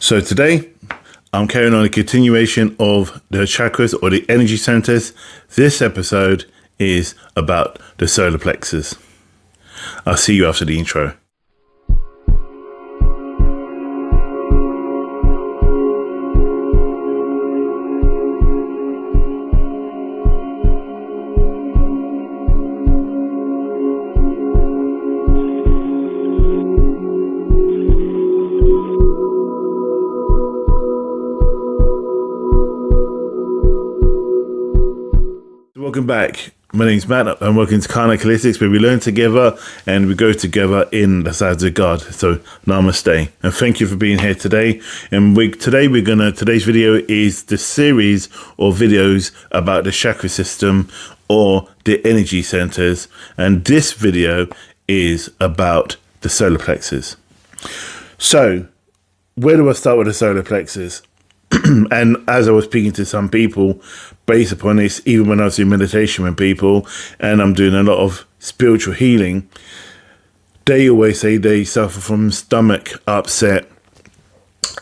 So today, I'm carrying on a continuation of the chakras or the energy centers. This episode is about the solar plexus. I'll see you after the intro. Welcome back. My name's Matt and welcome to Karna Calisthenics, where we learn together and we go together in the sides of God. So namaste and thank you for being here today. And today's video is the series of videos about the chakra system or the energy centers, and this video is about the solar plexus. So where do I start with the solar plexus? And as I was speaking to some people, based upon this, even when I was doing meditation with people and I'm doing a lot of spiritual healing, they always say they suffer from stomach upset,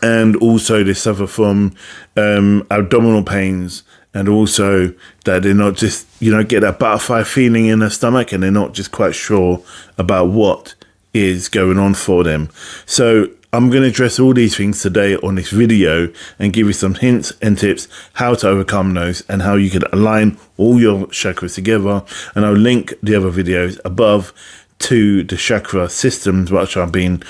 and also they suffer from abdominal pains, and also that they're not just, get that butterfly feeling in their stomach and they're not just quite sure about what is going on for them. So I'm going to address all these things today on this video and give you some hints and tips how to overcome those and how you can align all your chakras together. And I'll link the other videos above to the chakra systems, which I've been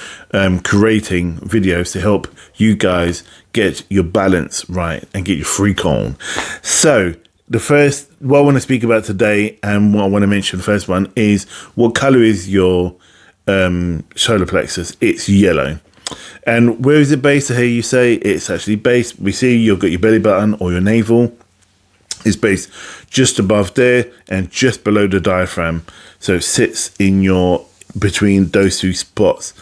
creating videos to help you guys get your balance right and get your freak on. So what I want to speak about today, and what I want to mention, the first one is, what color is your solar plexus? It's yellow. And where is it based? So here you say it's actually based, we see you've got your belly button or your navel. It's based just above there and just below the diaphragm. So it sits in between those two spots.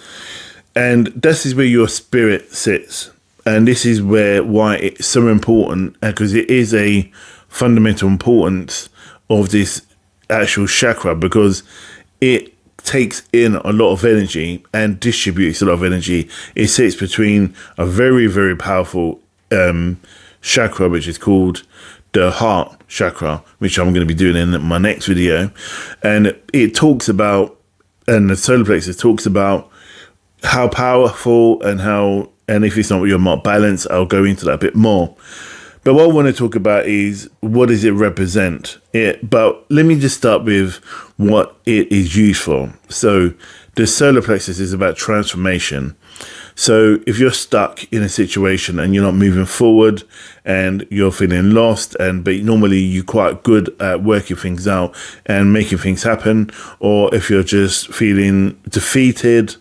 And this is where your spirit sits. And this is why it's so important, because it is a fundamental importance of this actual chakra, because it takes in a lot of energy and distributes a lot of energy. It sits between a very, very powerful chakra, which is called the heart chakra, which I'm going to be doing in my next video. And it talks about, and the solar plexus talks about how powerful and if it's not you're not balanced, I'll go into that a bit more. But what I want to talk about is, what does it represent? But let me just start with what it is used for. So the solar plexus is about transformation. So if you're stuck in a situation and you're not moving forward and you're feeling lost, but normally you're quite good at working things out and making things happen, or if you're just feeling defeated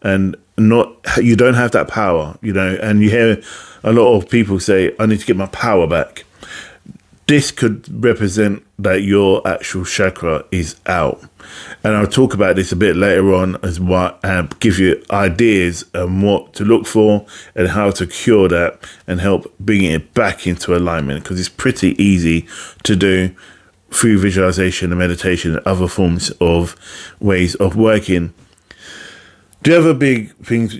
and you don't have that power, and you hear a lot of people say, I need to get my power back. This could represent that your actual chakra is out. And I'll talk about this a bit later on as well, and give you ideas on what to look for and how to cure that and help bring it back into alignment, because it's pretty easy to do through visualization and meditation and other forms of ways of working. The other big thing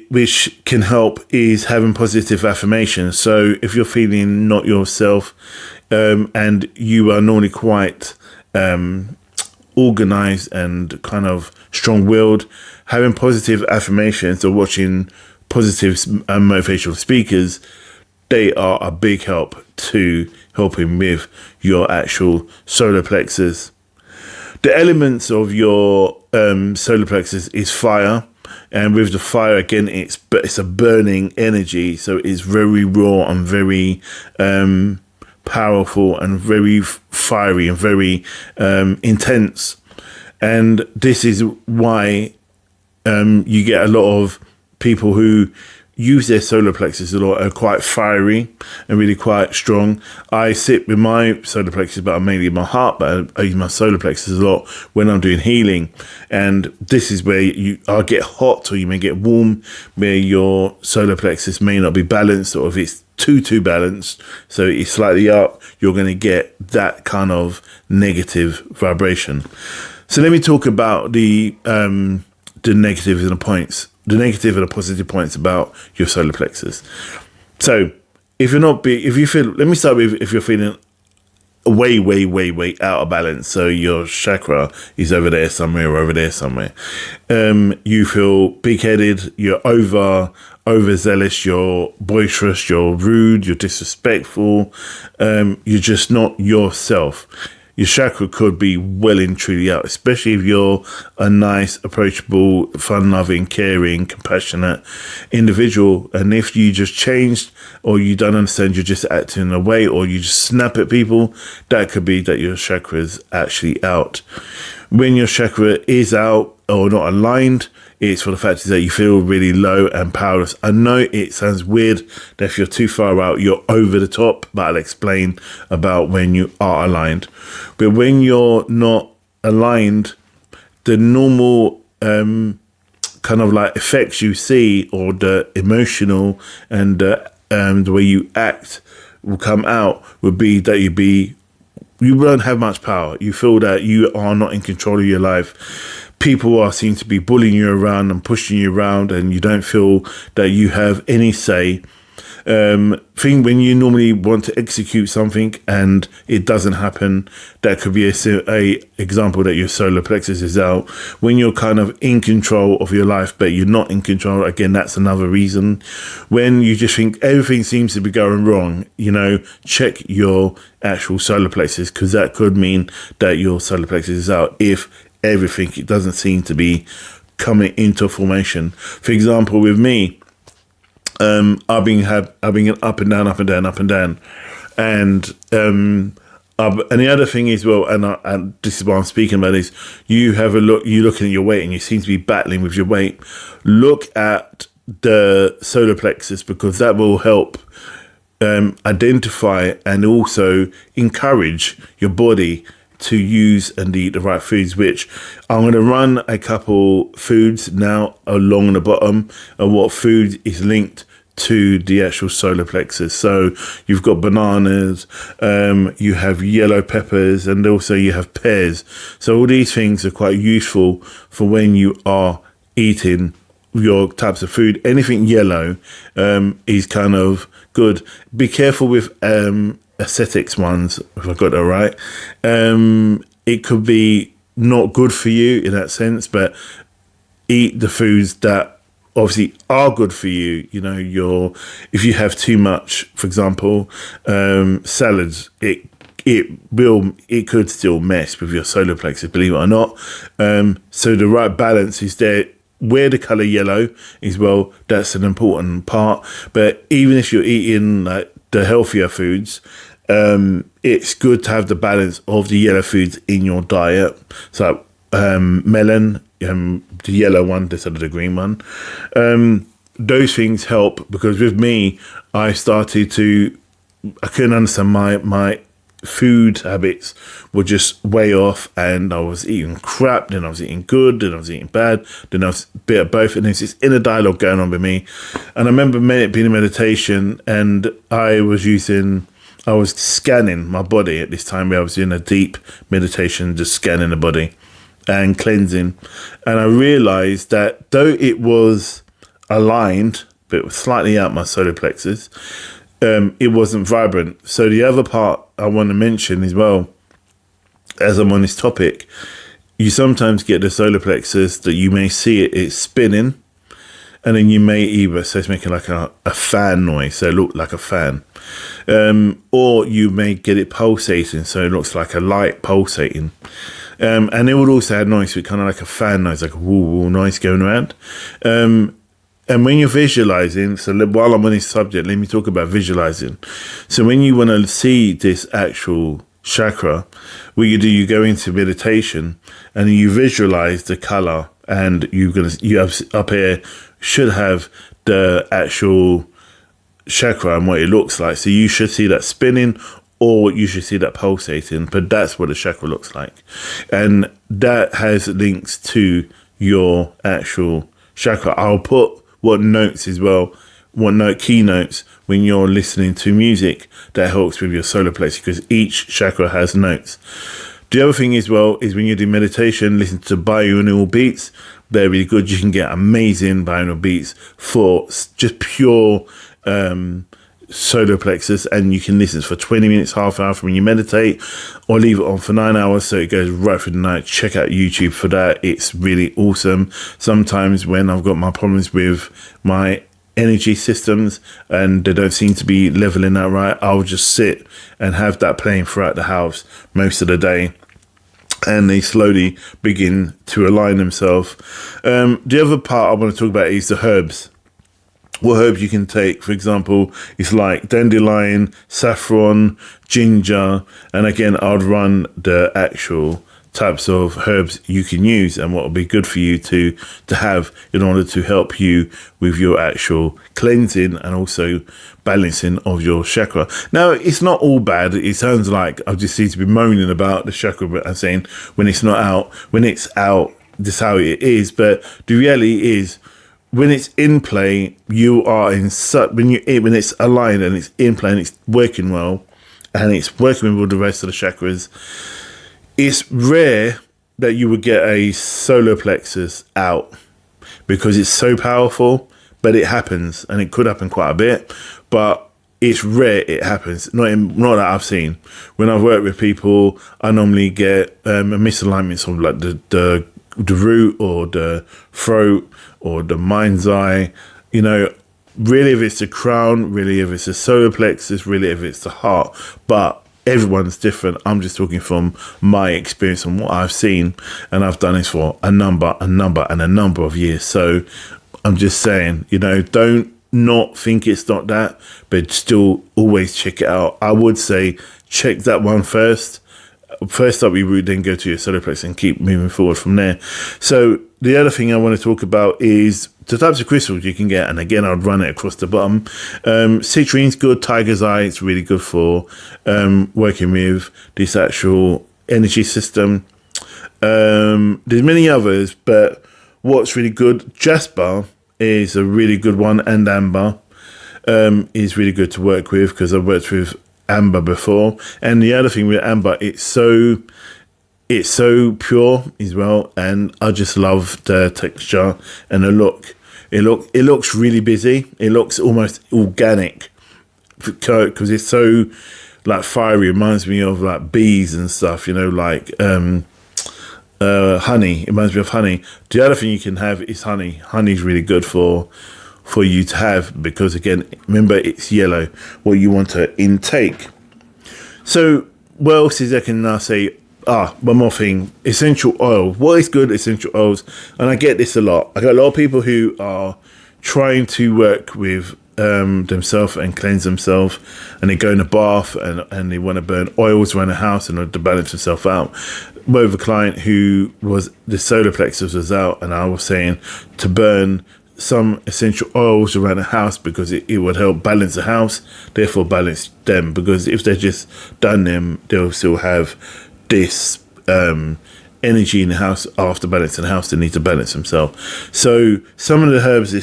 which can help is having positive affirmations. So if you're feeling not yourself and you are normally quite organized and kind of strong-willed, having positive affirmations or watching positive motivational speakers, they are a big help to helping with your actual solar plexus. The elements of your solar plexus is fire. And with the fire, again, it's a burning energy. So it's very raw and very powerful and very fiery and very intense. And this is why you get a lot of people who use their solar plexus a lot, are quite fiery and really quite strong. I sit with my solar plexus, but I'm mainly in my heart, but I use my solar plexus a lot when I'm doing healing. And this is where I'll get hot, or you may get warm, where your solar plexus may not be balanced, or if it's too balanced, so it's slightly up, you're going to get that kind of negative vibration. So let me talk about the negatives and the points the negative and the positive points about your solar plexus. So if you feel, let me start with if you're feeling way out of balance. So your chakra is over there somewhere or over there somewhere. You feel big-headed, you're overzealous, you're boisterous, you're rude, you're disrespectful. You're just not yourself. Your chakra could be well and truly out, especially if you're a nice, approachable, fun-loving, caring, compassionate individual. And if you just changed or you don't understand, you're just acting in a way, or you just snap at people, that could be that your chakra is actually out. When your chakra is out or not aligned, it's for the fact that you feel really low and powerless. I know it sounds weird that if you're too far out, you're over the top, but I'll explain about when you are aligned. But when you're not aligned, the normal kind of like effects you see, or the emotional and the way you act will come out, would be that you won't have much power. You feel that you are not in control of your life. People seem to be bullying you around and pushing you around, and you don't feel that you have any say. When you normally want to execute something and it doesn't happen, that could be a example that your solar plexus is out. When you're kind of in control of your life, but you're not in control, again, that's another reason. When you just think everything seems to be going wrong, check your actual solar plexus, because that could mean that your solar plexus is out if everything, it doesn't seem to be coming into formation. For example, with me, I've been up and down, and the other thing is, well, and this is what I'm speaking about, is you're looking at your weight and you seem to be battling with your weight. Look at the solar plexus, because that will help identify and also encourage your body to use and eat the right foods, which I'm going to run a couple foods now along the bottom of what food is linked to the actual solar plexus. So you've got bananas, you have yellow peppers, and also you have pears. So all these things are quite useful for when you are eating your types of food. Anything yellow is kind of good. Be careful with aesthetics ones, if I got that right. It could be not good for you in that sense, but eat the foods that obviously are good for you. If you have too much, for example, salads, it could still mess with your solar plexus, believe it or not. So the right balance is there. Where the color yellow is, well, that's an important part. But even if you're eating like the healthier foods, it's good to have the balance of the yellow foods in your diet. So melon, the yellow one instead of the green one. Those things help, because with me, I couldn't understand my food habits were just way off, and I was eating crap, then I was eating good, then I was eating bad, then I was a bit of both, and there's this inner dialogue going on with me. And I remember being in meditation, and I was scanning my body at this time, where I was in a deep meditation, just scanning the body and cleansing. And I realized that though it was aligned, but it was slightly out my solar plexus, it wasn't vibrant. So the other part I want to mention as well, as I'm on this topic, you sometimes get the solar plexus that you may see it's spinning, and then you may so it's making like a fan noise, so it looked like a fan. Or you may get it pulsating, so it looks like a light pulsating. And it would also have noise, with kind of like a fan noise, like a woo noise going around. And when you're visualizing, so while I'm on this subject, let me talk about visualizing. So when you want to see this actual chakra, what you do, you go into meditation and you visualize the color, and you have up here should have the actual chakra and what it looks like. So you should see that spinning, or you should see that pulsating, but that's what the chakra looks like. And that has links to your actual chakra. I'll put what notes as well, key notes when you're listening to music that helps with your solar plexus, because each chakra has notes. The other thing as well is when you do meditation, listen to binaural beats. They're really good. You can get amazing binaural beats for just pure solar plexus, and you can listen for 20 minutes, half an hour from when you meditate, or leave it on for 9 hours so it goes right through the night. Check out YouTube for that. It's really awesome. Sometimes when I've got my problems with my energy systems and they don't seem to be leveling out right, I'll just sit and have that playing throughout the house most of the day, and they slowly begin to align themselves. The other part I want to talk about is the herbs. What herbs you can take, for example, is like dandelion, saffron, ginger, and again, I'd run the actual types of herbs you can use and what will be good for you to have in order to help you with your actual cleansing and also balancing of your chakra. Now, it's not all bad. It sounds like I just seem to be moaning about the chakra, but I'm saying when it's not out, when it's out, this is how it is. But the reality is, when it's in play, you are in such, when it's aligned and it's in play and it's working well and it's working with all the rest of the chakras, it's rare that you would get a solar plexus out because it's so powerful, but it happens, and it could happen quite a bit, but it's rare it happens. Not that I've seen. When I've worked with people, I normally get a misalignment of like the root or the throat or the mind's eye, really if it's the crown, really if it's the solar plexus, really if it's the heart. But everyone's different. I'm just talking from my experience and what I've seen, and I've done this for a number of years. So I'm just saying, don't not think it's not that, but still always check it out. I would say check that one first. First up, you would then go to your solar plexus and keep moving forward from there. So the other thing I want to talk about is the types of crystals you can get. And again, I'd run it across the bottom. Citrune's good. Tiger's Eye, it's really good for working with this actual energy system. There's many others, but what's really good, Jasper is a really good one, and Amber is really good to work with because I've worked with Amber before. And the other thing with Amber, it's so pure as well, and I just love the texture and the look. It looks really busy. It looks almost organic because it's so like fiery. It reminds me of like bees and stuff, like honey. It reminds me of honey. The other thing you can have is honey. Honey's really good for you to have because, again, remember, it's yellow, what you want to intake. So what else is I can now say? One more thing, essential oil. What is good essential oils? And I get this a lot. I got a lot of people who are trying to work with themselves and cleanse themselves, and they go in the bath and they want to burn oils around the house in order to balance themselves out. With a client who was, the solar plexus was out, and I was saying to burn some essential oils around the house because it would help balance the house, therefore balance them, because if they just done them, they'll still have this energy in the house. After balancing the house, they need to balance themselves. So some of the herbs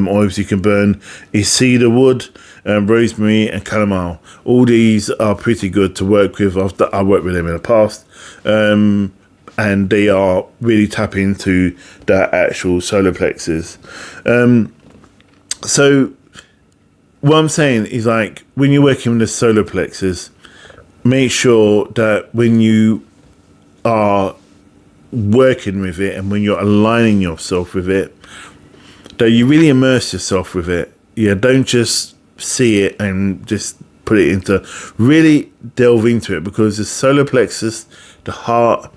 oils you can burn is cedar wood, rosemary and chamomile. All these are pretty good to work with. I worked with them in the past, and they are really tap into that actual solar plexus. So what I'm saying is, like, when you're working with the solar plexus, make sure that when you are working with it and when you're aligning yourself with it, that you really immerse yourself with it. Yeah, don't just see it and just put it into, really delve into it, because the solar plexus, the heart,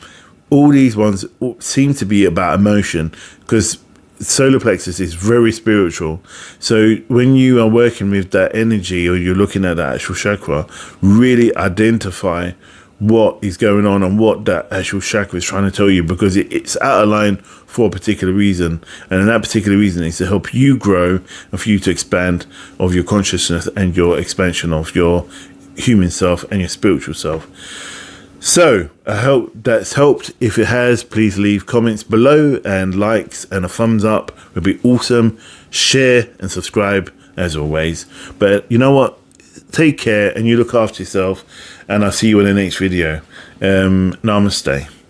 all these ones seem to be about emotion, because solar plexus is very spiritual. So when you are working with that energy, or you're looking at that actual chakra, really identify what is going on and what that actual chakra is trying to tell you, because it's out of line for a particular reason, and that particular reason is to help you grow and for you to expand of your consciousness and your expansion of your human self and your spiritual self. So I hope that's helped. If it has, please leave comments below, and likes and a thumbs up would be awesome. Share and subscribe as always. But you know what? Take care and you look after yourself. and I'll see you in the next video. Namaste.